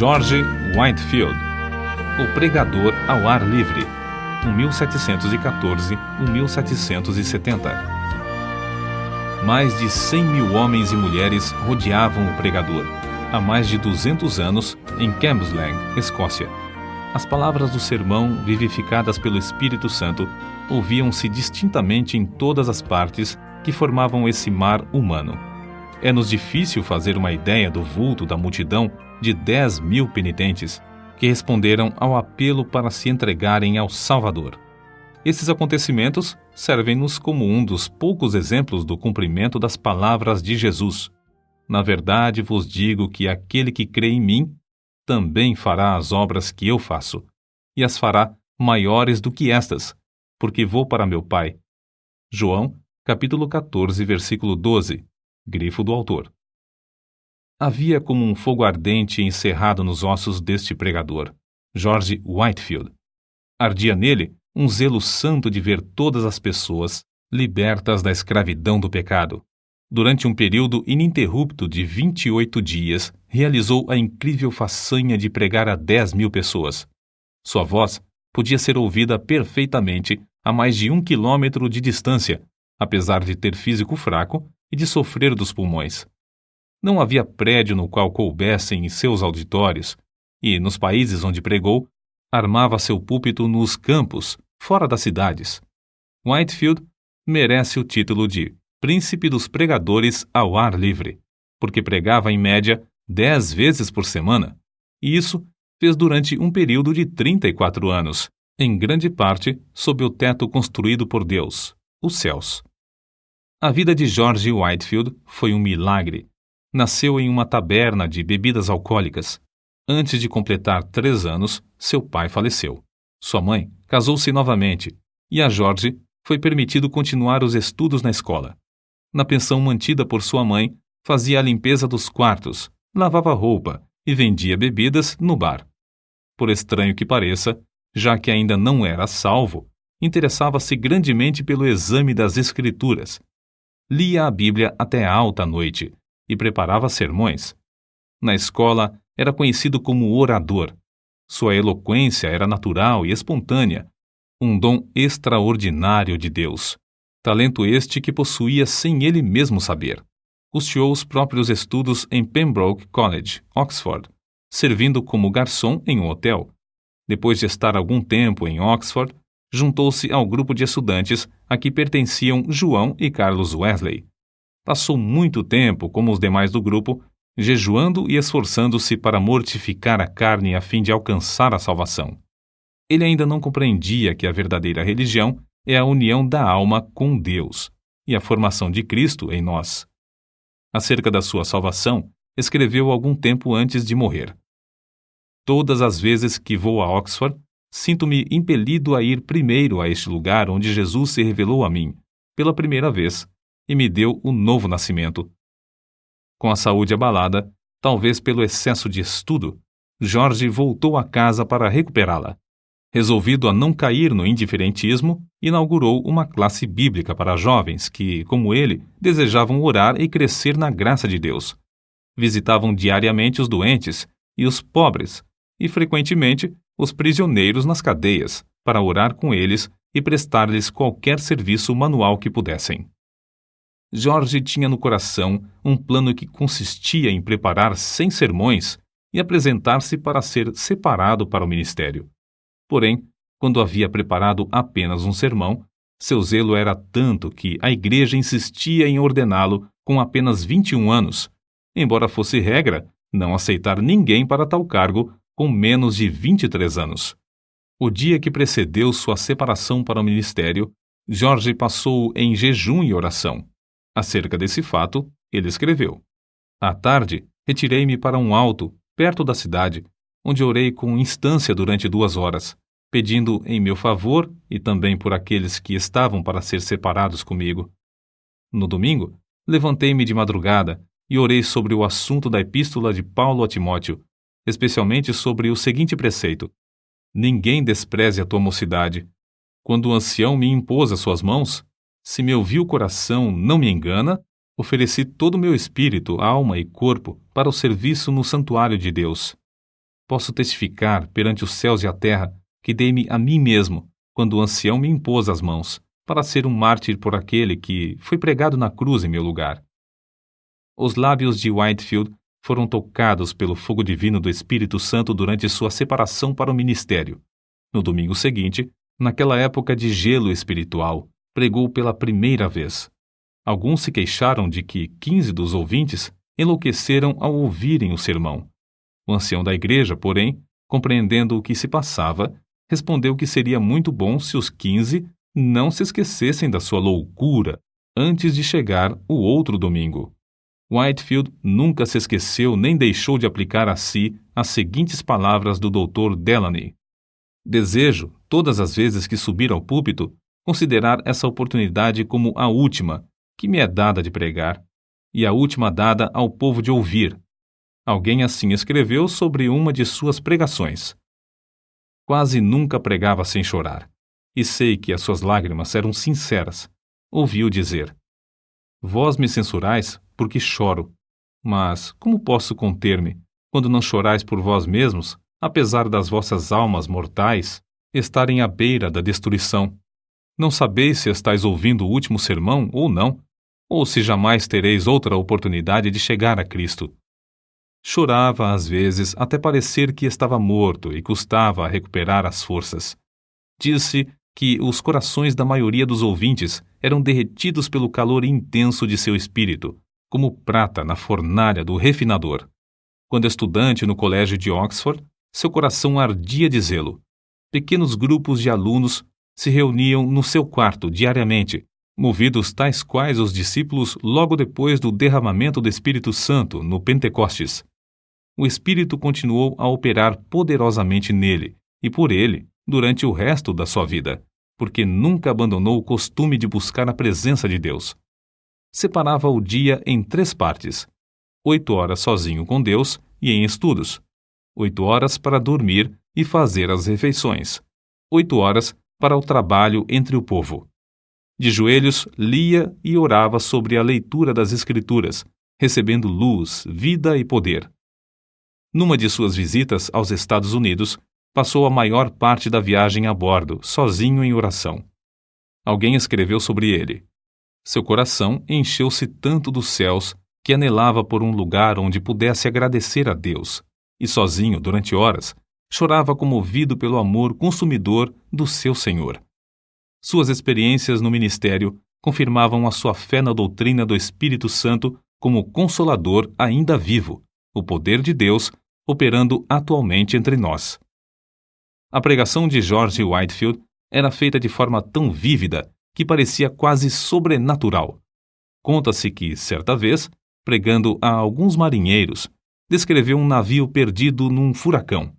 George Whitefield, o pregador ao ar livre, 1714-1770. Mais de 100 mil homens e mulheres rodeavam o pregador, há mais de 200 anos, em Cambuslang, Escócia. As palavras do sermão, vivificadas pelo Espírito Santo, ouviam-se distintamente em todas as partes que formavam esse mar humano. É-nos difícil fazer uma ideia do vulto da multidão de 10 mil penitentes que responderam ao apelo para se entregarem ao Salvador. Esses acontecimentos servem-nos como um dos poucos exemplos do cumprimento das palavras de Jesus. Na verdade vos digo que aquele que crê em mim também fará as obras que eu faço, e as fará maiores do que estas, porque vou para meu Pai. João, capítulo 14, versículo 12, grifo do autor. Havia como um fogo ardente encerrado nos ossos deste pregador, George Whitefield. Ardia nele um zelo santo de ver todas as pessoas libertas da escravidão do pecado. Durante um período ininterrupto de 28 dias, realizou a incrível façanha de pregar a 10 mil pessoas. Sua voz podia ser ouvida perfeitamente a mais de 1 quilômetro de distância, apesar de ter físico fraco e de sofrer dos pulmões. Não havia prédio no qual coubessem em seus auditórios, e, nos países onde pregou, armava seu púlpito nos campos, fora das cidades. Whitefield merece o título de Príncipe dos Pregadores ao ar livre, porque pregava em média 10 vezes por semana, e isso fez durante um período de 34 anos, em grande parte sob o teto construído por Deus, os céus. A vida de George Whitefield foi um milagre. Nasceu em uma taberna de bebidas alcoólicas. Antes de completar 3 anos, seu pai faleceu. Sua mãe casou-se novamente, e a George foi permitido continuar os estudos na escola. Na pensão mantida por sua mãe, fazia a limpeza dos quartos, lavava roupa e vendia bebidas no bar. Por estranho que pareça, já que ainda não era salvo, interessava-se grandemente pelo exame das Escrituras. Lia a Bíblia até alta noite e preparava sermões. Na escola, era conhecido como orador. Sua eloquência era natural e espontânea, um dom extraordinário de Deus. Talento este que possuía sem ele mesmo saber. Custeou os próprios estudos em Pembroke College, Oxford, servindo como garçom em um hotel. Depois de estar algum tempo em Oxford, juntou-se ao grupo de estudantes a que pertenciam João e Carlos Wesley. Passou muito tempo, como os demais do grupo, jejuando e esforçando-se para mortificar a carne a fim de alcançar a salvação. Ele ainda não compreendia que a verdadeira religião é a união da alma com Deus e a formação de Cristo em nós. Acerca da sua salvação, escreveu algum tempo antes de morrer. Todas as vezes que vou a Oxford, sinto-me impelido a ir primeiro a este lugar onde Jesus se revelou a mim, pela primeira vez, e me deu o novo nascimento. Com a saúde abalada, talvez pelo excesso de estudo, George voltou a casa para recuperá-la. Resolvido a não cair no indiferentismo, inaugurou uma classe bíblica para jovens que, como ele, desejavam orar e crescer na graça de Deus. Visitavam diariamente os doentes e os pobres, e frequentemente os prisioneiros nas cadeias, para orar com eles e prestar-lhes qualquer serviço manual que pudessem. George tinha no coração um plano que consistia em preparar 100 sermões e apresentar-se para ser separado para o ministério. Porém, quando havia preparado apenas um sermão, seu zelo era tanto que a igreja insistia em ordená-lo com apenas 21 anos, embora fosse regra não aceitar ninguém para tal cargo com menos de 23 anos. O dia que precedeu sua separação para o ministério, George passou em jejum e oração. Acerca desse fato, ele escreveu: À tarde, retirei-me para um alto, perto da cidade, onde orei com instância durante 2 horas, pedindo em meu favor e também por aqueles que estavam para ser separados comigo. No domingo, levantei-me de madrugada e orei sobre o assunto da epístola de Paulo a Timóteo, especialmente sobre o seguinte preceito: Ninguém despreze a tua mocidade. Quando o ancião me impôs as suas mãos, se meu vil coração não me engana, ofereci todo o meu espírito, alma e corpo para o serviço no santuário de Deus. posso testificar perante os céus e a terra que dei-me a mim mesmo, quando o ancião me impôs as mãos, para ser um mártir por aquele que foi pregado na cruz em meu lugar. Os lábios de Whitefield foram tocados pelo fogo divino do Espírito Santo durante sua separação para o ministério. No domingo seguinte, naquela época de gelo espiritual, pregou pela primeira vez. Alguns se queixaram de que 15 dos ouvintes enlouqueceram ao ouvirem o sermão. O ancião da igreja, porém, compreendendo o que se passava, respondeu que seria muito bom se os 15 não se esquecessem da sua loucura antes de chegar o outro domingo. Whitefield nunca se esqueceu nem deixou de aplicar a si as seguintes palavras do Dr. Delany: desejo, todas as vezes que subir ao púlpito, considerar essa oportunidade como a última que me é dada de pregar e a última dada ao povo de ouvir. Alguém assim escreveu sobre uma de suas pregações. Quase nunca pregava sem chorar, e sei que as suas lágrimas eram sinceras. Ouvi-o dizer: vós me censurais porque choro, mas como posso conter-me quando não chorais por vós mesmos, apesar das vossas almas mortais estarem à beira da destruição? Não sabeis se estáis ouvindo o último sermão ou não, ou se jamais tereis outra oportunidade de chegar a Cristo. Chorava às vezes até parecer que estava morto e custava a recuperar as forças. Disse que os corações da maioria dos ouvintes eram derretidos pelo calor intenso de seu espírito, como prata na fornalha do refinador. Quando estudante no colégio de Oxford, seu coração ardia de zelo. Pequenos grupos de alunos se reuniam no seu quarto diariamente, movidos tais quais os discípulos logo depois do derramamento do Espírito Santo no Pentecostes. O Espírito continuou a operar poderosamente nele e por ele durante o resto da sua vida, porque nunca abandonou o costume de buscar a presença de Deus. Separava o dia em 3 partes: 8 horas sozinho com Deus e em estudos, 8 horas para dormir e fazer as refeições, 8 horas para o trabalho entre o povo. De joelhos, lia e orava sobre a leitura das Escrituras, recebendo luz, vida e poder. Numa de suas visitas aos Estados Unidos, passou a maior parte da viagem a bordo, sozinho em oração. Alguém escreveu sobre ele: seu coração encheu-se tanto dos céus que anelava por um lugar onde pudesse agradecer a Deus, e sozinho, durante horas, chorava comovido pelo amor consumidor do seu Senhor. Suas experiências no ministério confirmavam a sua fé na doutrina do Espírito Santo como Consolador ainda vivo, o poder de Deus operando atualmente entre nós. A pregação de George Whitefield era feita de forma tão vívida que parecia quase sobrenatural. Conta-se que, certa vez, pregando a alguns marinheiros, descreveu um navio perdido num furacão.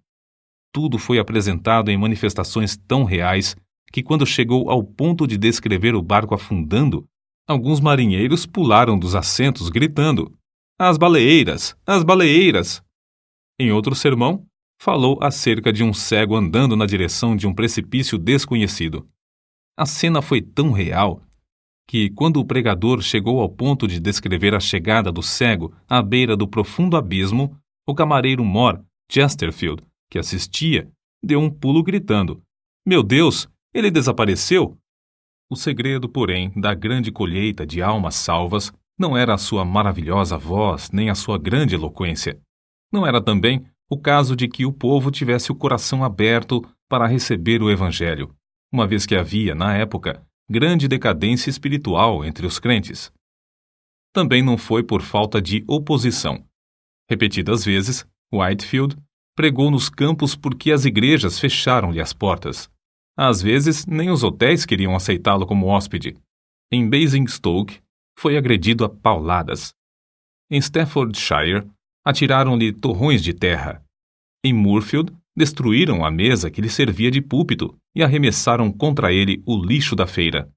Tudo foi apresentado em manifestações tão reais que, quando chegou ao ponto de descrever o barco afundando, alguns marinheiros pularam dos assentos gritando: "As baleeiras! As baleeiras!" Em outro sermão, falou acerca de um cego andando na direção de um precipício desconhecido. A cena foi tão real que, quando o pregador chegou ao ponto de descrever a chegada do cego à beira do profundo abismo, o camareiro mor, Chesterfield, que assistia, deu um pulo gritando: "Meu Deus, ele desapareceu!" O segredo, porém, da grande colheita de almas salvas não era a sua maravilhosa voz nem a sua grande eloquência. Não era também o caso de que o povo tivesse o coração aberto para receber o Evangelho, uma vez que havia, na época, grande decadência espiritual entre os crentes. Também não foi por falta de oposição. Repetidas vezes, Whitefield pregou nos campos porque as igrejas fecharam-lhe as portas. Às vezes, nem os hotéis queriam aceitá-lo como hóspede. Em Basingstoke, foi agredido a pauladas. Em Staffordshire, atiraram-lhe torrões de terra. Em Moorfield, destruíram a mesa que lhe servia de púlpito e arremessaram contra ele o lixo da feira.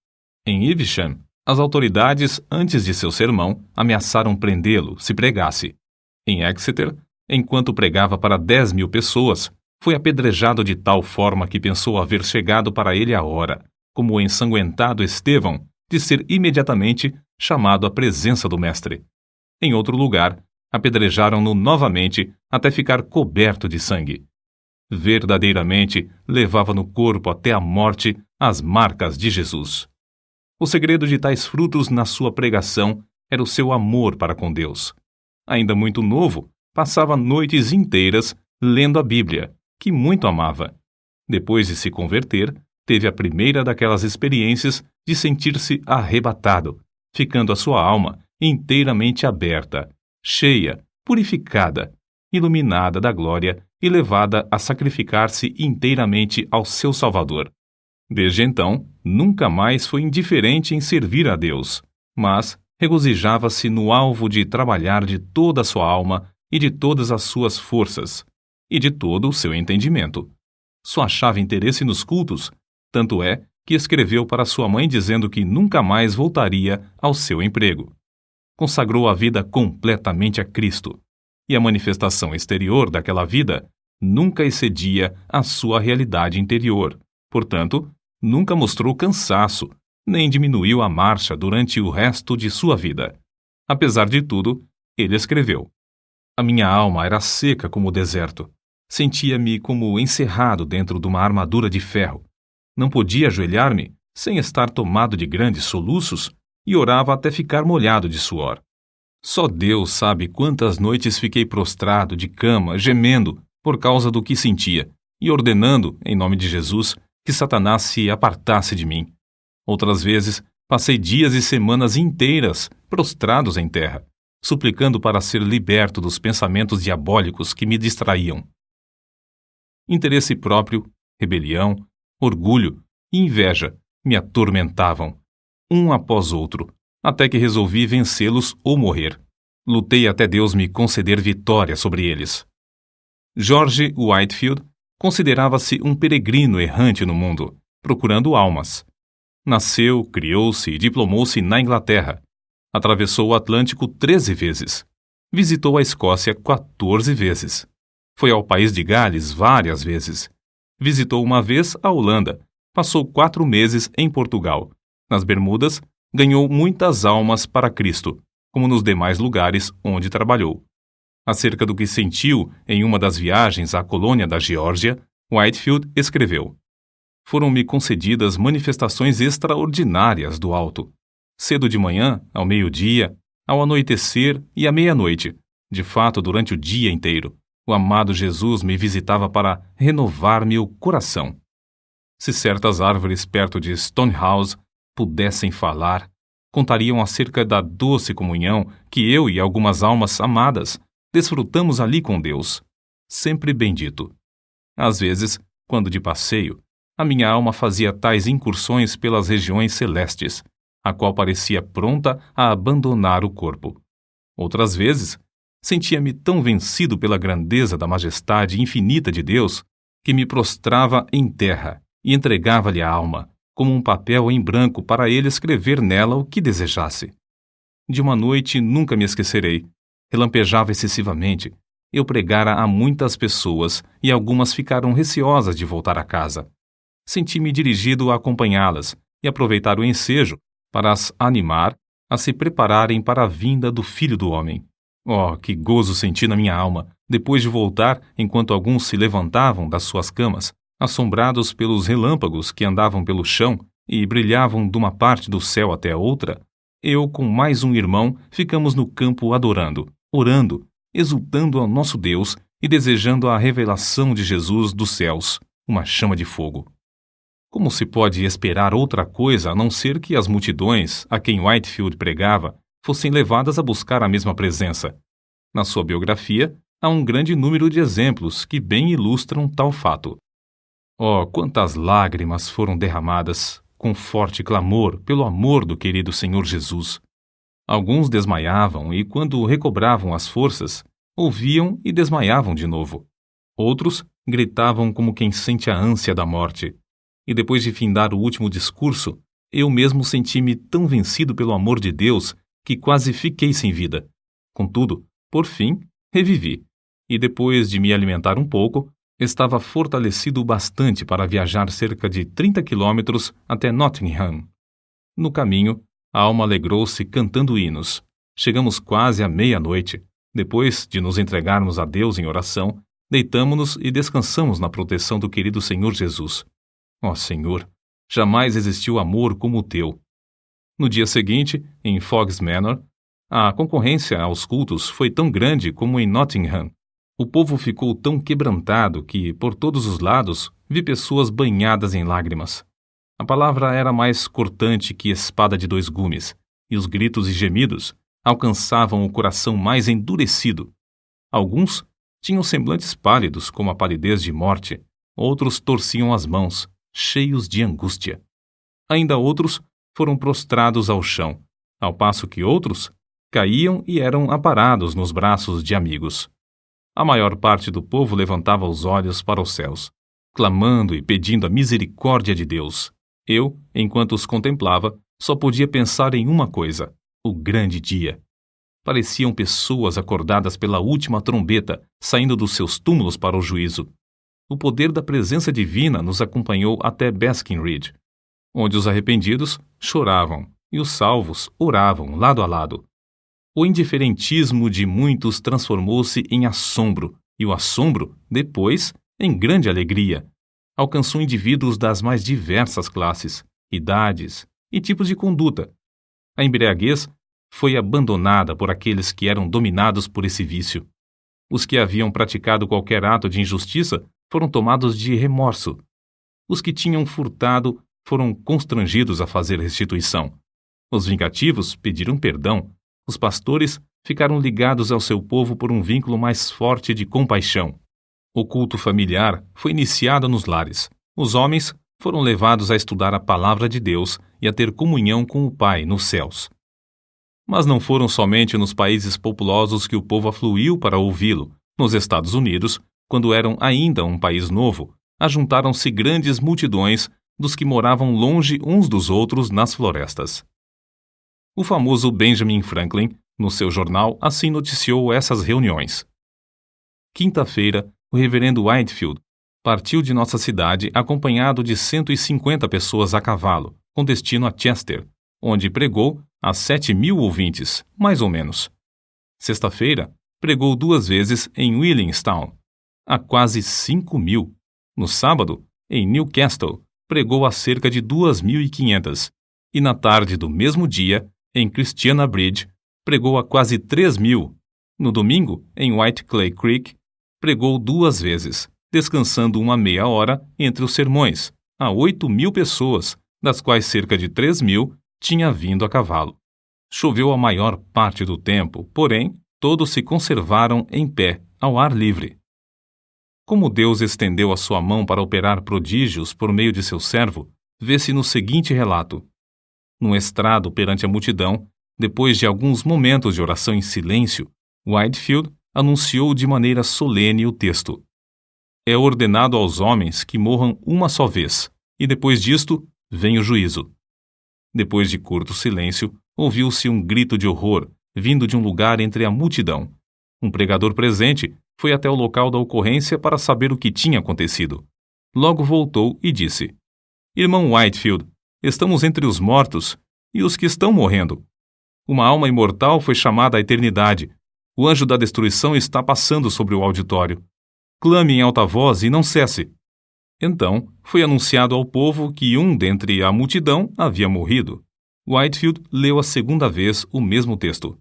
Em Evesham, as autoridades, antes de seu sermão, ameaçaram prendê-lo se pregasse. Em Exeter, enquanto pregava para 10.000 pessoas, foi apedrejado de tal forma que pensou haver chegado para ele a hora, como o ensanguentado Estevão, de ser imediatamente chamado à presença do Mestre. Em outro lugar, Apedrejaram-no novamente até ficar coberto de sangue. Verdadeiramente levava no corpo até a morte as marcas de Jesus. O segredo de tais frutos na sua pregação era o seu amor para com Deus. Ainda muito novo, passava noites inteiras lendo a Bíblia, que muito amava. Depois de se converter, teve a primeira daquelas experiências de sentir-se arrebatado, ficando a sua alma inteiramente aberta, cheia, purificada, iluminada da glória e levada a sacrificar-se inteiramente ao seu Salvador. Desde então, nunca mais foi indiferente em servir a Deus, mas regozijava-se no alvo de trabalhar de toda a sua alma e de todas as suas forças, e de todo o seu entendimento. Só achava interesse nos cultos, tanto é que escreveu para sua mãe dizendo que nunca mais voltaria ao seu emprego. Consagrou a vida completamente a Cristo, e a manifestação exterior daquela vida nunca excedia a sua realidade interior. Portanto, nunca mostrou cansaço, nem diminuiu a marcha durante o resto de sua vida. Apesar de tudo, ele escreveu: "A minha alma era seca como o deserto. Sentia-me como encerrado dentro de uma armadura de ferro. Não podia ajoelhar-me sem estar tomado de grandes soluços e orava até ficar molhado de suor. Só Deus sabe quantas noites fiquei prostrado de cama, gemendo por causa do que sentia e ordenando, em nome de Jesus, que Satanás se apartasse de mim. Outras vezes, passei dias e semanas inteiras prostrados em terra, suplicando para ser liberto dos pensamentos diabólicos que me distraíam. Interesse próprio, rebelião, orgulho e inveja me atormentavam, um após outro, até que resolvi vencê-los ou morrer. Lutei até Deus me conceder vitória sobre eles." George Whitefield considerava-se um peregrino errante no mundo, procurando almas. Nasceu, criou-se e diplomou-se na Inglaterra. Atravessou o Atlântico 13 vezes. Visitou a Escócia 14 vezes. Foi ao país de Gales várias vezes. Visitou uma vez a Holanda. Passou 4 meses em Portugal. Nas Bermudas, ganhou muitas almas para Cristo, como nos demais lugares onde trabalhou. Acerca do que sentiu em uma das viagens à colônia da Geórgia, Whitefield escreveu: "Foram-me concedidas manifestações extraordinárias do alto. Cedo de manhã, ao meio-dia, ao anoitecer e à meia-noite, de fato durante o dia inteiro, o amado Jesus me visitava para renovar-me o coração. Se certas árvores perto de Stonehouse pudessem falar, contariam acerca da doce comunhão que eu e algumas almas amadas desfrutamos ali com Deus, sempre bendito. Às vezes, quando de passeio, a minha alma fazia tais incursões pelas regiões celestes, a qual parecia pronta a abandonar o corpo. Outras vezes, sentia-me tão vencido pela grandeza da majestade infinita de Deus que me prostrava em terra e entregava-lhe a alma, como um papel em branco para ele escrever nela o que desejasse. De uma noite nunca me esquecerei. Relampejava excessivamente. Eu pregara a muitas pessoas e algumas ficaram receosas de voltar a casa. Senti-me dirigido a acompanhá-las e aproveitar o ensejo para as animar a se prepararem para a vinda do Filho do Homem. Oh, que gozo senti na minha alma, depois de voltar enquanto alguns se levantavam das suas camas, assombrados pelos relâmpagos que andavam pelo chão e brilhavam de uma parte do céu até a outra. Eu, com mais um irmão, ficamos no campo adorando, orando, exultando ao nosso Deus e desejando a revelação de Jesus dos céus, uma chama de fogo. Como se pode esperar outra coisa a não ser que as multidões a quem Whitefield pregava fossem levadas a buscar a mesma presença? Na sua biografia, há um grande número de exemplos que bem ilustram tal fato. Oh, quantas lágrimas foram derramadas com forte clamor pelo amor do querido Senhor Jesus. Alguns desmaiavam e, quando recobravam as forças, ouviam e desmaiavam de novo. Outros gritavam como quem sente a ânsia da morte. E depois de findar o último discurso, eu mesmo senti-me tão vencido pelo amor de Deus que quase fiquei sem vida. Contudo, por fim, revivi. E depois de me alimentar um pouco, estava fortalecido bastante para viajar cerca de 30 quilômetros até Nottingham. No caminho, a alma alegrou-se cantando hinos. Chegamos quase à meia-noite. Depois de nos entregarmos a Deus em oração, deitamo-nos e descansamos na proteção do querido Senhor Jesus. Ó Senhor, jamais existiu amor como o teu. No dia seguinte, em Fog's Manor, a concorrência aos cultos foi tão grande como em Nottingham. O povo ficou tão quebrantado que, por todos os lados, vi pessoas banhadas em lágrimas. A palavra era mais cortante que espada de 2 gumes, e os gritos e gemidos alcançavam o coração mais endurecido. Alguns tinham semblantes pálidos como a palidez de morte, outros torciam as mãos, cheios de angústia. Ainda outros foram prostrados ao chão, ao passo que outros caíam e eram aparados nos braços de amigos. A maior parte do povo levantava os olhos para os céus, clamando e pedindo a misericórdia de Deus. Eu, enquanto os contemplava, só podia pensar em uma coisa: o grande dia. Pareciam pessoas acordadas pela última trombeta, saindo dos seus túmulos para o juízo. O poder da presença divina nos acompanhou até Basking Ridge, onde os arrependidos choravam e os salvos oravam lado a lado. O indiferentismo de muitos transformou-se em assombro, e o assombro, depois, em grande alegria. Alcançou indivíduos das mais diversas classes, idades e tipos de conduta. A embriaguez foi abandonada por aqueles que eram dominados por esse vício. Os que haviam praticado qualquer ato de injustiça foram tomados de remorso. Os que tinham furtado foram constrangidos a fazer restituição. Os vingativos pediram perdão. Os pastores ficaram ligados ao seu povo por um vínculo mais forte de compaixão. O culto familiar foi iniciado nos lares. Os homens foram levados a estudar a palavra de Deus e a ter comunhão com o Pai nos céus. Mas não foram somente nos países populosos que o povo afluiu para ouvi-lo. Nos Estados Unidos, quando eram ainda um país novo, ajuntaram-se grandes multidões dos que moravam longe uns dos outros nas florestas. O famoso Benjamin Franklin, no seu jornal, assim noticiou essas reuniões. Quinta-feira, o reverendo Whitefield partiu de nossa cidade acompanhado de 150 pessoas a cavalo, com destino a Chester, onde pregou a 7.000 ouvintes, mais ou menos. Sexta-feira, pregou 2 vezes em Williamstown, a quase 5.000. No sábado, em Newcastle, pregou a cerca de 2.500. E na tarde do mesmo dia, em Christiana Bridge, pregou a quase 3.000. No domingo, em White Clay Creek, pregou 2 vezes, descansando uma meia hora entre os sermões, a 8.000 pessoas, das quais cerca de 3.000 tinha vindo a cavalo. Choveu a maior parte do tempo, porém, todos se conservaram em pé, ao ar livre. Como Deus estendeu a sua mão para operar prodígios por meio de seu servo, vê-se no seguinte relato. Num estrado perante a multidão, depois de alguns momentos de oração em silêncio, Whitefield anunciou de maneira solene o texto. É ordenado aos homens que morram uma só vez, e depois disto vem o juízo. Depois de curto silêncio, ouviu-se um grito de horror, vindo de um lugar entre a multidão. Um pregador presente foi até o local da ocorrência para saber o que tinha acontecido. Logo voltou e disse: Irmão Whitefield, estamos entre os mortos e os que estão morrendo. Uma alma imortal foi chamada à eternidade. O anjo da destruição está passando sobre o auditório. Clame em alta voz e não cesse. Então, foi anunciado ao povo que um dentre a multidão havia morrido. Whitefield leu a segunda vez o mesmo texto.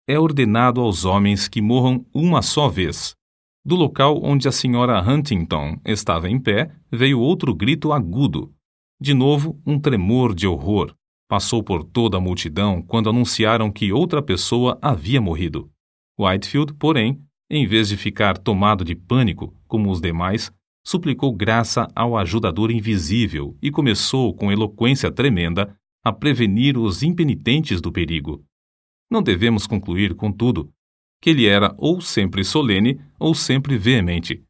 É ordenado aos homens que morram uma só vez. Do local onde a senhora Huntington estava em pé, veio outro grito agudo. De novo, um tremor de horror. Passou por toda a multidão quando anunciaram que outra pessoa havia morrido. Whitefield, porém, em vez de ficar tomado de pânico, como os demais, suplicou graça ao ajudador invisível e começou, com eloquência tremenda, a prevenir os impenitentes do perigo. Não devemos concluir, contudo, que ele era ou sempre solene ou sempre veemente.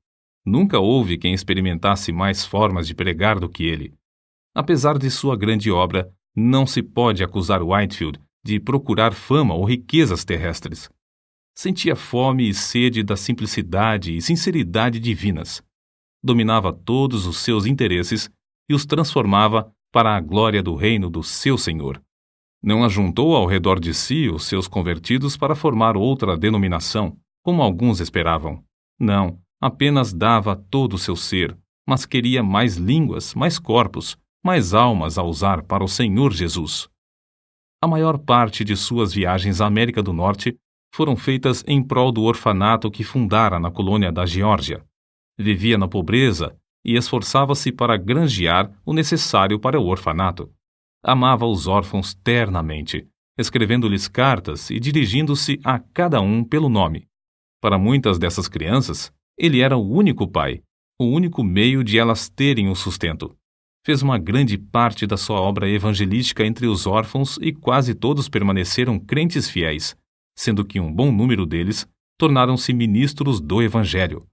Nunca houve quem experimentasse mais formas de pregar do que ele. Apesar de sua grande obra, não se pode acusar Whitefield de procurar fama ou riquezas terrestres. Sentia fome e sede da simplicidade e sinceridade divinas. Dominava todos os seus interesses e os transformava para a glória do reino do seu Senhor. Não ajuntou ao redor de si os seus convertidos para formar outra denominação, como alguns esperavam. Não, apenas dava todo o seu ser, mas queria mais línguas, mais corpos, mais almas a usar para o Senhor Jesus. A maior parte de suas viagens à América do Norte foram feitas em prol do orfanato que fundara na colônia da Geórgia. Vivia na pobreza e esforçava-se para granjear o necessário para o orfanato. Amava os órfãos ternamente, escrevendo-lhes cartas e dirigindo-se a cada um pelo nome. Para muitas dessas crianças, ele era o único pai, o único meio de elas terem o sustento. Fez uma grande parte da sua obra evangelística entre os órfãos e quase todos permaneceram crentes fiéis, sendo que um bom número deles tornaram-se ministros do Evangelho.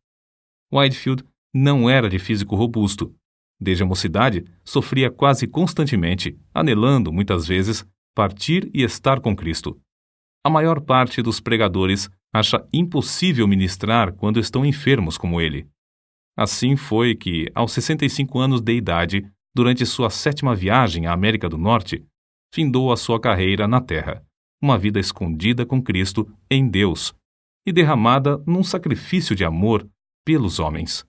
Whitefield não era de físico robusto. Desde a mocidade, sofria quase constantemente, anelando, muitas vezes, partir e estar com Cristo. A maior parte dos pregadores acha impossível ministrar quando estão enfermos como ele. Assim foi que, aos 65 anos de idade, durante sua 7ª viagem à América do Norte, findou a sua carreira na Terra, uma vida escondida com Cristo em Deus e derramada num sacrifício de amor pelos homens.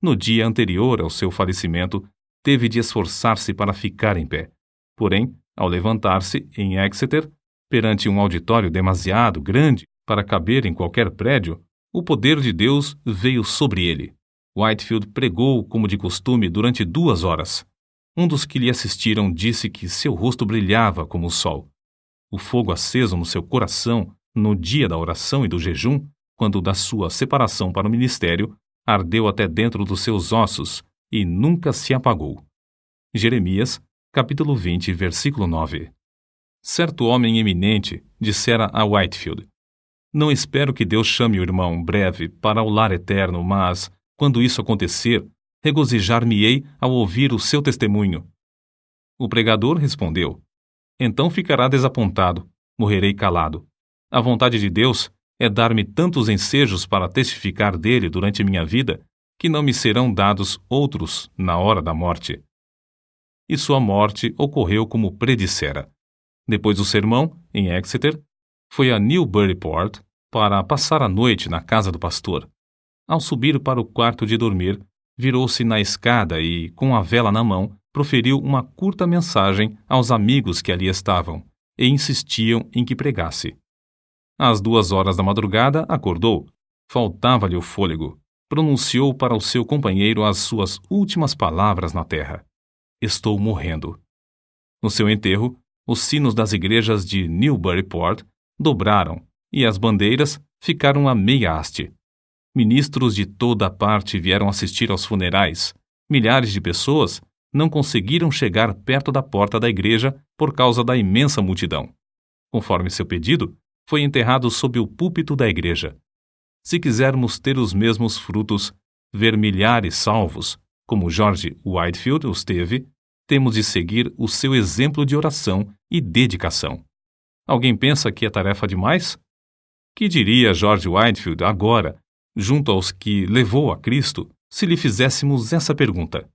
No dia anterior ao seu falecimento, teve de esforçar-se para ficar em pé. Porém, ao levantar-se em Exeter, perante um auditório demasiado grande para caber em qualquer prédio, o poder de Deus veio sobre ele. Whitefield pregou como de costume durante 2 horas. Um dos que lhe assistiram disse que seu rosto brilhava como o sol. O fogo aceso no seu coração, no dia da oração e do jejum, quando da sua separação para o ministério, ardeu até dentro dos seus ossos e nunca se apagou. Jeremias, capítulo 20, versículo 9. Certo homem eminente dissera a Whitefield: "Não espero que Deus chame o irmão breve para o lar eterno, mas, quando isso acontecer, regozijar-me-ei ao ouvir o seu testemunho." O pregador respondeu: "Então ficará desapontado, morrerei calado. A vontade de Deus é dar-me tantos ensejos para testificar dele durante minha vida, que não me serão dados outros na hora da morte." E sua morte ocorreu como predissera. Depois do sermão, em Exeter, foi a Newburyport para passar a noite na casa do pastor. Ao subir para o quarto de dormir, virou-se na escada e, com a vela na mão, proferiu uma curta mensagem aos amigos que ali estavam e insistiam em que pregasse. Às 2 horas da madrugada, acordou. Faltava-lhe o fôlego. Pronunciou para o seu companheiro as suas últimas palavras na terra: "Estou morrendo." No seu enterro, os sinos das igrejas de Newburyport dobraram e as bandeiras ficaram a meia haste. Ministros de toda a parte vieram assistir aos funerais. Milhares de pessoas não conseguiram chegar perto da porta da igreja por causa da imensa multidão. Conforme seu pedido, foi enterrado sob o púlpito da igreja. Se quisermos ter os mesmos frutos, ver milhares salvos, como George Whitefield os teve, temos de seguir o seu exemplo de oração e dedicação. Alguém pensa que é tarefa demais? Que diria George Whitefield agora, junto aos que levou a Cristo, se lhe fizéssemos essa pergunta?